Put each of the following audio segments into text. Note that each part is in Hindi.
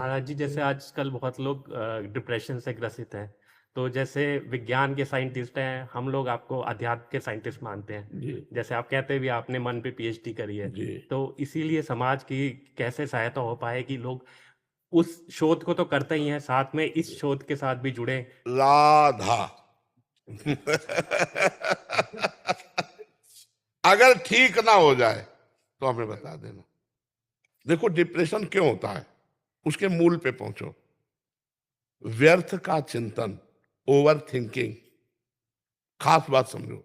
महाराज जी, जैसे आजकल बहुत लोग डिप्रेशन से ग्रसित हैं, तो जैसे विज्ञान के साइंटिस्ट हैं, हम लोग आपको अध्यात्म के साइंटिस्ट मानते हैं। जी जैसे आप कहते हैं भी आपने मन पे पीएचडी करी है, जी। तो इसीलिए समाज की कैसे सहायता हो पाए कि लोग उस शोध को तो करते ही हैं, साथ में इस शोध के साथ भी जुड़े। राधा अगर ठीक ना हो जाए तो हमें बता देना। देखो डिप्रेशन क्यों होता है, उसके मूल पे पहुंचो। व्यर्थ का चिंतन, ओवर थिंकिंग। खास बात समझो,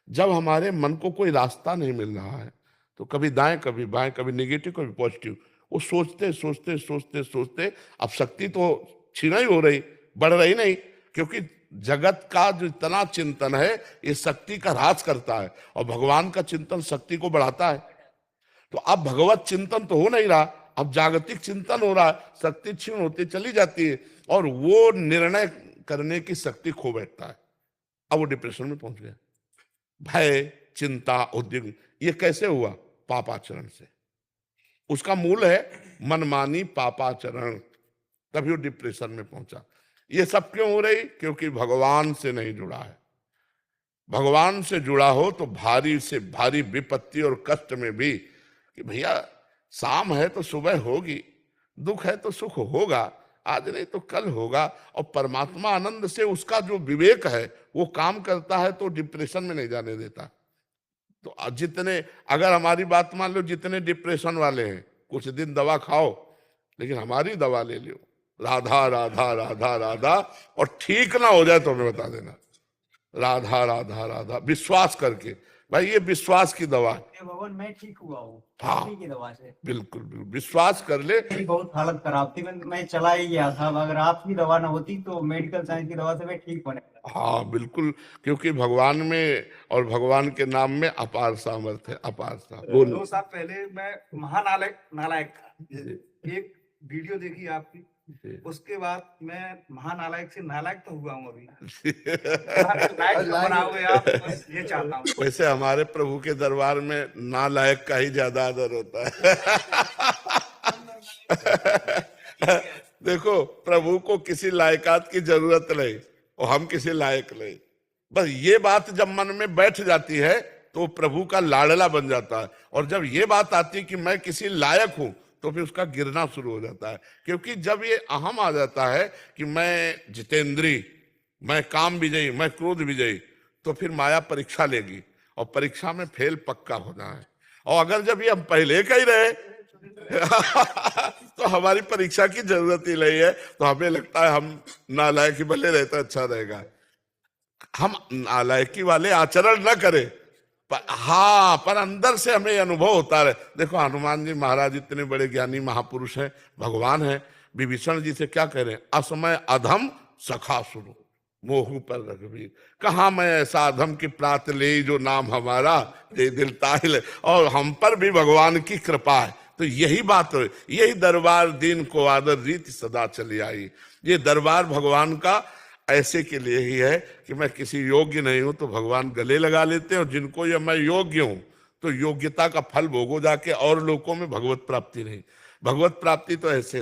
जब हमारे मन को कोई रास्ता नहीं मिल रहा है तो कभी दाएं कभी बाएं, कभी नेगेटिव कभी पॉजिटिव, वो सोचते सोचते सोचते सोचते अब शक्ति तो छीना ही हो रही, बढ़ रही नहीं। क्योंकि जगत का जो इतना चिंतन है ये शक्ति का ह्रास करता है और भगवान का चिंतन शक्ति को बढ़ाता है। तो अब भगवत चिंतन तो हो नहीं रहा, अब जागतिक चिंतन हो रहा है, शक्ति क्षीण होती चली जाती है और वो निर्णय करने की शक्ति खो बैठता है। अब वो डिप्रेशन में पहुंच गया। भय, चिंता, उद्विग्न, ये कैसे हुआ? पापाचरण से। उसका मूल है मनमानी पापाचरण, तभी वो डिप्रेशन में पहुंचा। ये सब क्यों हो रही? क्योंकि भगवान से नहीं जुड़ा है। भगवान से जुड़ा हो तो भारी से भारी विपत्ति और कष्ट में भी कि भैया शाम है तो सुबह होगी, दुख है तो सुख होगा, आज नहीं तो कल होगा। और परमात्मा आनंद से उसका जो विवेक है वो काम करता है तो डिप्रेशन में नहीं जाने देता। तो जितने, अगर हमारी बात मान लो, जितने डिप्रेशन वाले हैं कुछ दिन दवा खाओ, लेकिन हमारी दवा ले लो, राधा राधा राधा राधा, और ठीक ना हो जाए तो हमें बता देना। राधा राधा राधा, विश्वास करके। भाई ये विश्वास की दवा है। भगवान मैं ठीक हुआ हूँ हाँ, उन्हीं की दवा से। बिल्कुल बिल्कुल, विश्वास कर ले। मेरी बहुत हालत खराब थी, मैं चला ही गया था। अगर आपकी दवा ना होती तो मेडिकल साइंस की दवा से मैं ठीक होने वाला। हाँ बिल्कुल, क्योंकि भगवान में और भगवान के नाम में अपार सामर्थ्य है, अपार सामर्थ्य। बोलो। 2 साल पहले मैं महानालायक नालायक था, एक वीडियो देखी आपकी, उसके बाद मैं महानालायक से नालायक तो हुआ हूँ अभी। लायक बनाओगे आप, बस ये चाहता हूँ। वैसे हमारे प्रभु के दरबार में नालायक का ही ज्यादा आदर होता है। देखो, प्रभु को किसी लायकात की जरूरत नहीं और हम किसी लायक नहीं। बस ये बात जब मन में बैठ जाती है तो प्रभु का लाडला बन जाता है। और जब ये बात आती है कि मैं किसी लायक हूं तो फिर उसका गिरना शुरू हो जाता है। क्योंकि जब ये अहम आ जाता है कि मैं जितेंद्री, मैं काम विजयी, मैं क्रोध विजयी, तो फिर माया परीक्षा लेगी और परीक्षा में फेल पक्का होना है। और अगर जब ये हम पहले का ही रहे तो हमारी परीक्षा की जरूरत ही नहीं है। तो हमें लगता है हम नालायकी भले रहता अच्छा रहेगा। हम नालायकी वाले आचरण न करें, हाँ, पर अंदर से हमें अनुभव होता रहे। देखो हनुमान जी महाराज इतने बड़े ज्ञानी महापुरुष हैं, भगवान हैं, विभीषण जी से क्या कह रहे हैं? असमय अधम सखा सुनो मोहू पर रघुवीर, कहा मैं ऐसा अधम की प्रात ले जो नाम हमारा ये दिल ताहिल। और हम पर भी भगवान की कृपा है। तो यही बात है, यही दरबार दीन को आदर रीति सदा चली आई। ये दरबार भगवान का ऐसे के लिए ही है कि मैं किसी योग्य नहीं हूं तो भगवान गले लगा लेते हैं, और जिनको ये मैं योग्य हूं तो योग्यता का फल भोगो जाके, और लोगों में भगवत प्राप्ति नहीं। भगवत प्राप्ति तो ऐसे